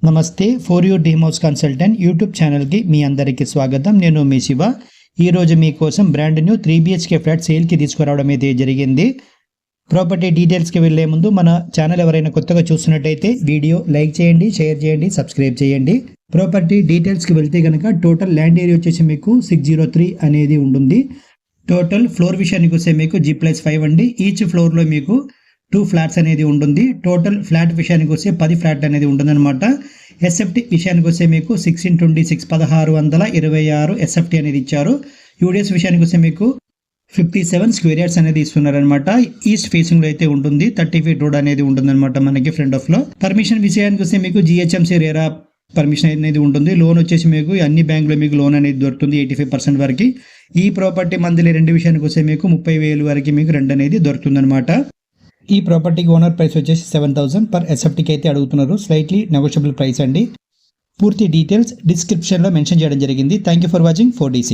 నమస్తే for you dream house consultant YouTube ఛానల్కి మీ అందరికీ స్వాగతం. నేను మీ శివ. ఈరోజు మీకోసం బ్రాండ్ న్యూ 3BHK ఫ్లాట్ సేల్కి తీసుకురావడం అయితే జరిగింది. ప్రాపర్టీ డీటెయిల్స్కి వెళ్ళే ముందు మన ఛానల్ ఎవరైనా కొత్తగా చూస్తున్నట్టయితే వీడియో లైక్ చేయండి, షేర్ చేయండి, సబ్స్క్రైబ్ చేయండి. ప్రాపర్టీ డీటెయిల్స్కి వెళ్తే కనుక టోటల్ ల్యాండ్ ఏరియా వచ్చేసి మీకు 603 అనేది ఉంటుంది. టోటల్ ఫ్లోర్ విషయానికి వస్తే మీకు G+5 అండి. ఈచ్ ఫ్లోర్లో మీకు 2 ఫ్లాట్స్ అనేది ఉంటుంది. టోటల్ ఫ్లాట్ విషయానికి వస్తే 10 ఫ్లాట్ అనేది ఉంటుందన్నమాట. ఎస్ఎఫ్టీ విషయానికి వస్తే మీకు 6x26 1626 ఎస్ఎఫ్టీ అనేది ఇచ్చారు. యూడిఎస్ విషయానికి వస్తే మీకు 57 స్క్వేర్ యార్డ్స్ అనేది ఇస్తున్నారనమాట. ఈస్ట్ ఫేసింగ్ లో అయితే ఉంటుంది. 30 ఫీట్ రోడ్ అనేది ఉంటుందన్నమాట మనకి ఫ్రంట్ ఆఫ్ లో. పర్మిషన్ విషయానికి వస్తే మీకు GHMC రేరా పర్మిషన్ అనేది ఉంటుంది. లోన్ వచ్చేసి మీకు అన్ని బ్యాంకులో మీకు లోన్ అనేది దొరుకుతుంది 85% వరకు. ఈ ప్రాపర్టీ మంత్లీ రెంట్ విషయానికి వస్తే మీకు 30,000 వరకు మీకు రెంట్ అనేది దొరుకుతుందన్నమాట. ఈ ప్రాపర్టీకి ఓనర్ ప్రైస్ వచ్చేసి 7,000 పర్ ఎస్ఎఫ్టీకి అయితే అడుగుతున్నారు. స్లైట్లీ నెగోషియబుల్ ప్రైస్ అండి. పూర్తి డీటెయిల్స్ డిస్క్రిప్షన్లో మెన్షన్ చేయడం జరిగింది. Thank you for watching 4DC.